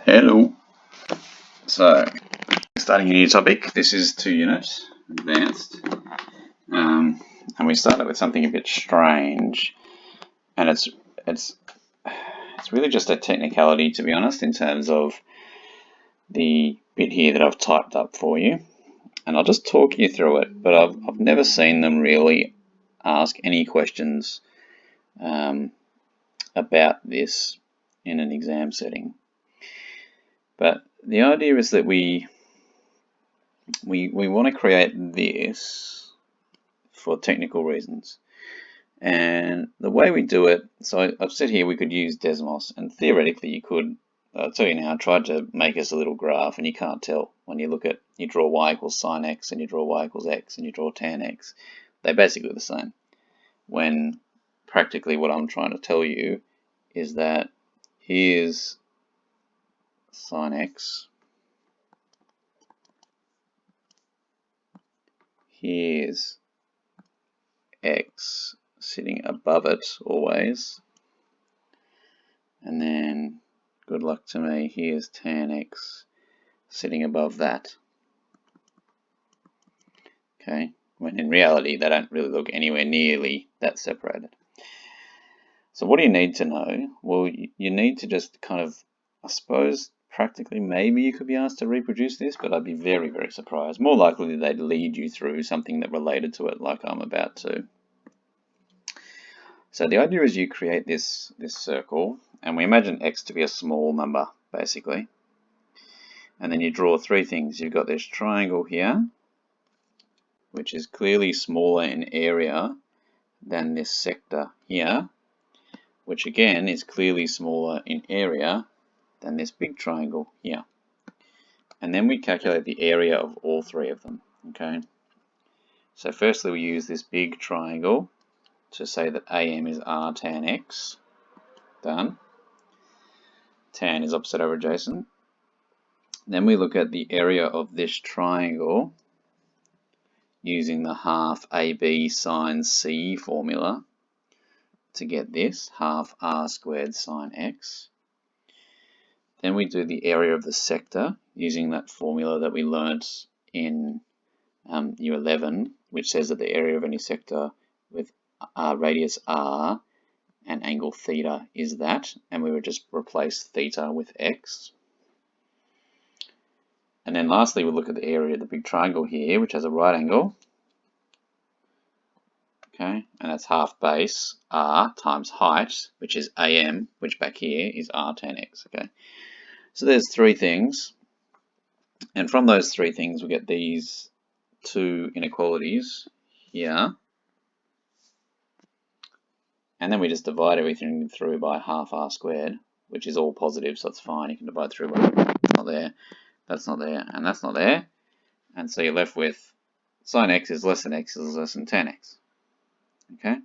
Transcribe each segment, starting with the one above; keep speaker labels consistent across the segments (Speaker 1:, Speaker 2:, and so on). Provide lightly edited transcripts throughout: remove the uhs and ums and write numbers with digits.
Speaker 1: Hello. So, starting a new topic. This is 2 units, advanced. And we started with something a bit strange. And it's really just a technicality, to be honest, in terms of the bit here that I've typed up for you. And I'll just talk you through it, but I've never seen them really ask any questions about this in an exam setting. But the idea is that we want to create this for technical reasons. And the way we do it, so I've said here we could use Desmos, and theoretically you could. I'll tell you now, I tried to make us a little graph, and you can't tell when you look at, you draw y equals sine x, and you draw y equals x, and you draw tan x. They're basically the same. When practically what I'm trying to tell you is that here's sine x, here's x sitting above it always, and then good luck to me, here's tan x sitting above that. Okay, when in reality they don't really look anywhere nearly that separated. So what do you need to know? Well, you need to just kind of, I suppose, practically maybe you could be asked to reproduce this, but I'd be very, very surprised. More likely they'd lead you through something that related to it like I'm about to. So the idea is you create this circle, and we imagine x to be a small number, basically. And then you draw three things. You've got this triangle here, which is clearly smaller in area than this sector here, which again is clearly smaller in area than this big triangle here. And then we calculate the area of all three of them, okay? So firstly we use this big triangle to say that AM is R tan X. Done. Tan is opposite over adjacent. Then we look at the area of this triangle using the half AB sine C formula to get this, half R squared sine X. Then we do the area of the sector using that formula that we learnt in Year 11, which says that the area of any sector with radius R and angle theta is that, and we would just replace theta with x. And then lastly, we'll look at the area of the big triangle here, which has a right angle. Okay, and that's half base R times height, which is AM, which back here is R tan X. Okay, so there's three things, and from those three things we get these two inequalities here, and then we just divide everything through by half R squared, which is all positive, so it's fine. You can divide through by that's not there, that's not there, and that's not there, and so you're left with sine x is less than tan x. Okay,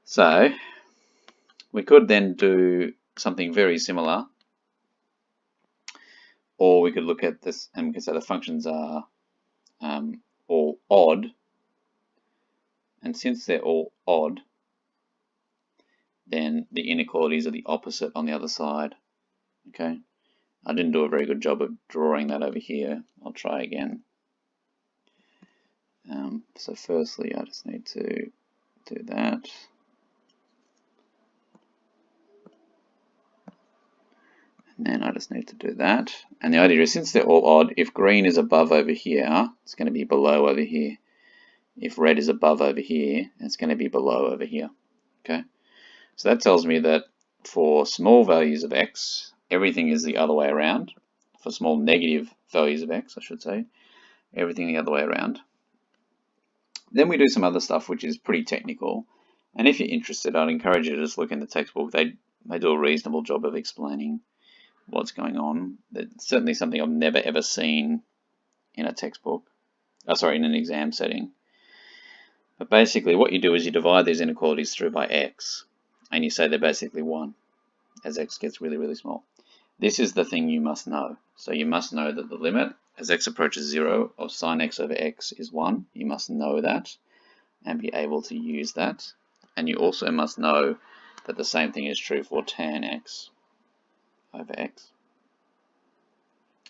Speaker 1: so we could then do something very similar, or we could look at this and we could say the functions are all odd, and since they're all odd, then the inequalities are the opposite on the other side. Okay, I didn't do a very good job of drawing that over here. I'll try again. So firstly, I just need to do that. And then I just need to do that. And the idea is, since they're all odd, if green is above over here, it's going to be below over here. If red is above over here, it's going to be below over here. Okay, so that tells me that for small values of x, everything is the other way around. For small negative values of x, I should say, everything the other way around. Then we do some other stuff which is pretty technical, and if you're interested, I'd encourage you to just look in the textbook. They do a reasonable job of explaining what's going on. It's certainly something I've never ever seen in a textbook, in an exam setting. But basically what you do is you divide these inequalities through by x, and you say they're basically 1 as x gets really, really small. This is the thing you must know. So you must know that the limit as x approaches 0 of sine x over x is 1. You must know that and be able to use that. And you also must know that the same thing is true for tan x. over x.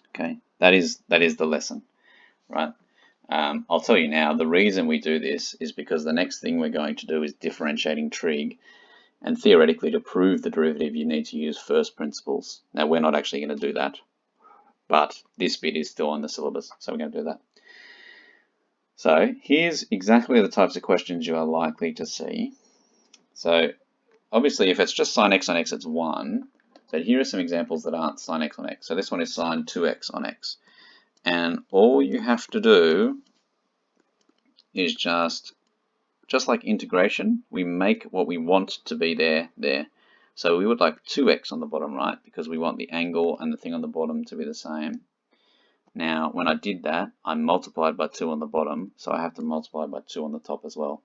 Speaker 1: Okay, that is the lesson, right? I'll tell you now, the reason we do this is because the next thing we're going to do is differentiating trig, and theoretically to prove the derivative you need to use first principles. Now we're not actually going to do that, but this bit is still on the syllabus, so we're going to do that. So here's exactly the types of questions you are likely to see. So obviously if it's just sine x on x, it's 1, but here are some examples that aren't sine x on x. So this one is sine 2x on x. And all you have to do is just like integration, we make what we want to be there. So we would like 2x on the bottom right because we want the angle and the thing on the bottom to be the same. Now, when I did that, I multiplied by 2 on the bottom, so I have to multiply by 2 on the top as well.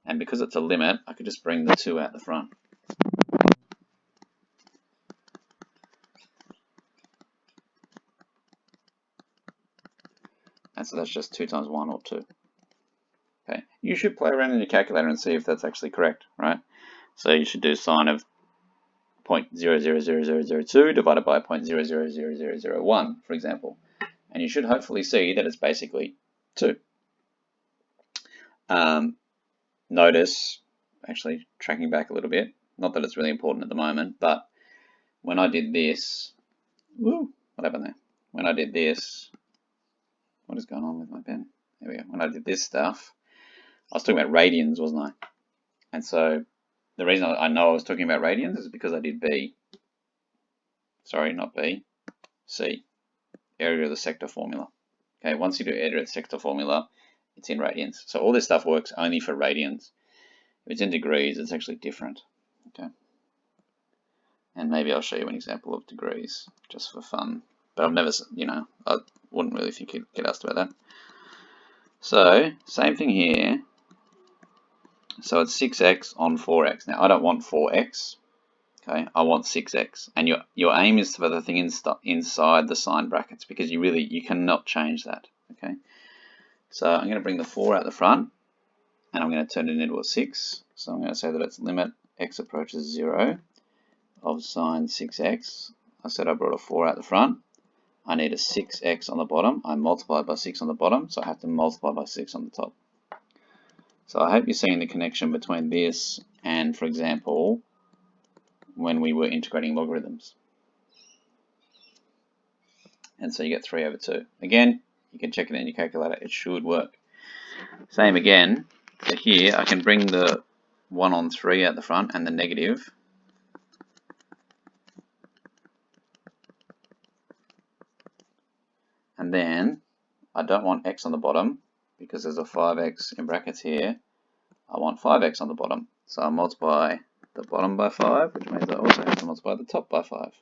Speaker 1: And because it's a limit, I could just bring the 2 out the front. And so that's just 2 times 1 or 2. Okay, you should play around in your calculator and see if that's actually correct, right? So you should do sine of 0.000002 divided by 0.000001, for example. And you should hopefully see that it's basically 2. Notice, actually tracking back a little bit, not that it's really important at the moment, but when I did this, what happened there? When I did this, what is going on with my pen? There we go. When I did this stuff, I was talking about radians, wasn't I? And so the reason I know I was talking about radians is because I did B. Sorry, not B. C. Area of the sector formula. Okay, once you do area of the sector formula, it's in radians. So all this stuff works only for radians. If it's in degrees, it's actually different. Okay. And maybe I'll show you an example of degrees just for fun. But I've never, I wouldn't really think you'd get asked about that. So, same thing here. So it's 6x on 4x. Now, I don't want 4x. Okay, I want 6x. And your aim is for the thing inside the sign brackets because you cannot change that. Okay. So I'm going to bring the 4 out the front and I'm going to turn it into a 6. So I'm going to say that it's limit x approaches 0 of sine 6x. I said I brought a 4 out the front. I need a 6x on the bottom. I multiplied by 6 on the bottom, so I have to multiply by 6 on the top. So I hope you're seeing the connection between this and, for example, when we were integrating logarithms. And so you get 3 over 2. Again, you can check it in your calculator. It should work. Same again. So here I can bring the 1 on 3 out the front and the negative. And then I don't want x on the bottom because there's a 5x in brackets here. I want 5x on the bottom. So I multiply the bottom by 5, which means I also have to multiply the top by 5.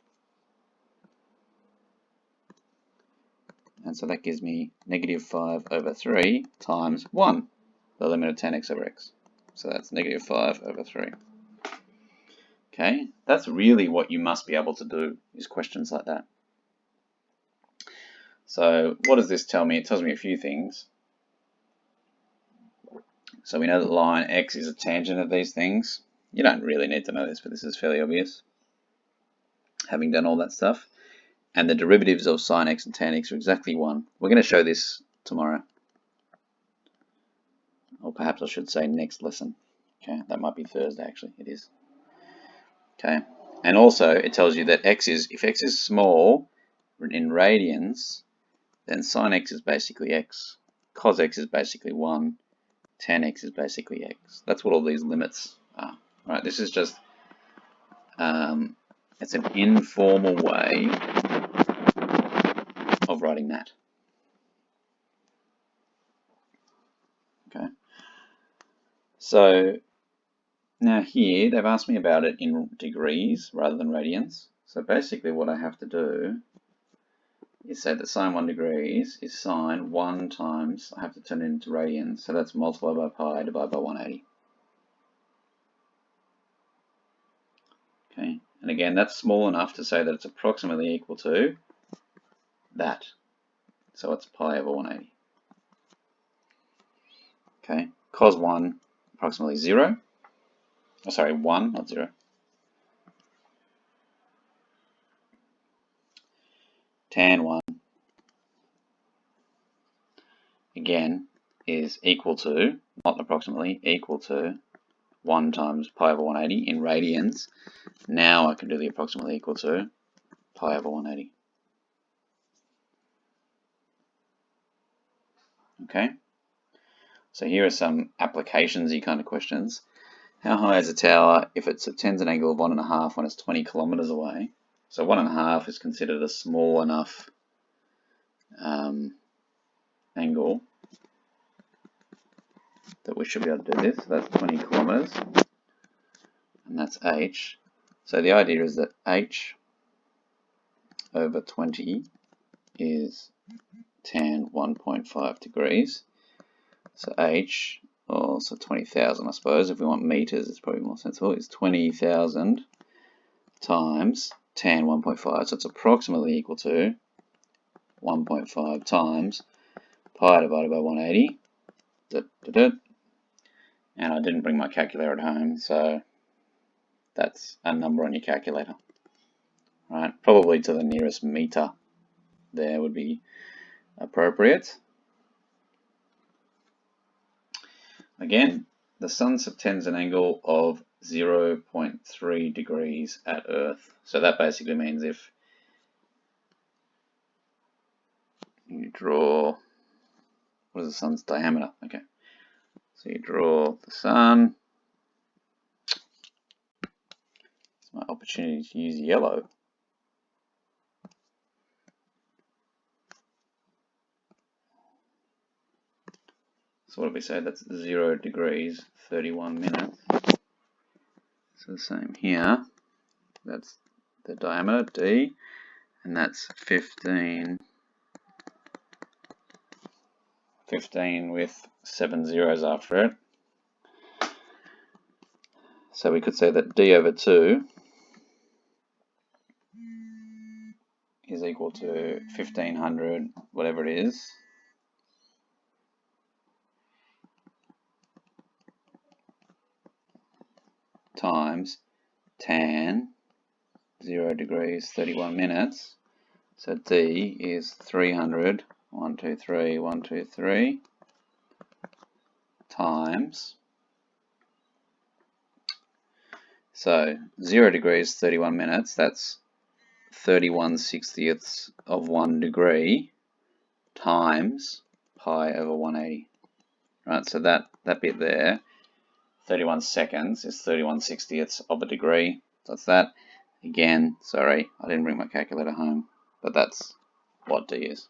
Speaker 1: And so that gives me negative 5 over 3 times 1, the limit of tan x over x. So that's negative 5 over 3. Okay, that's really what you must be able to do, is questions like that. So what does this tell me? It tells me a few things. So we know that line x is a tangent of these things. You don't really need to know this, but this is fairly obvious, having done all that stuff. And the derivatives of sine x and tan x are exactly 1. We're going to show this tomorrow. Or perhaps I should say next lesson. Okay, that might be Thursday actually, it is. Okay, and also it tells you that if x is small in radians, then sine x is basically x, cos x is basically 1, tan x is basically x. That's what all these limits are. Right, this is just, it's an informal way of writing that. Okay, so now here they've asked me about it in degrees rather than radians. So basically what I have to do is say that sine 1 degrees is sine 1 times, I have to turn it into radians, so that's multiplied by pi divided by 180. Okay, and again that's small enough to say that it's approximately equal to that. So it's pi over 180. Okay, cos 1 approximately 0. Oh, sorry, 1, not 0. tan 1 again is equal to, not approximately, equal to 1 times pi over 180 in radians. Now I can do the approximately equal to pi over 180. Okay, so here are some applications-y kind of questions. How high is a tower if it subtends an angle of 1.5 when it's 20 kilometers away? So 1.5 is considered a small enough angle that we should be able to do this. So that's 20 kilometers, and that's h. So the idea is that h over 20 is tan 1.5 degrees. So h, so 20,000 I suppose, if we want meters it's probably more sensible, is 20,000 times tan 1.5, so it's approximately equal to 1.5 times pi divided by 180. And I didn't bring my calculator at home, so that's a number on your calculator. Right, probably to the nearest meter there would be appropriate. Again, the sun subtends an angle of 0.3 degrees at Earth. So that basically means if you draw, what is the sun's diameter? Okay, so you draw the sun. It's my opportunity to use yellow. So what did we say? That's 0 degrees, 31 minutes. So the same here. That's the diameter, D, and that's 15 with 7 zeros after it. So we could say that D over 2 is equal to 1500, whatever it is, times tan 0 degrees 31 minutes. So D is 300, 1, 2, 3, 1, 2, 3, times, so 0 degrees 31 minutes, that's 31/60ths of 1 degree, times pi over 180. Right, so that bit there, 31 seconds is 31/60ths of a degree. So that's that. Again, sorry, I didn't bring my calculator home, but that's what D is.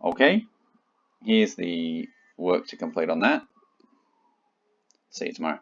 Speaker 1: Okay, here's the work to complete on that. See you tomorrow.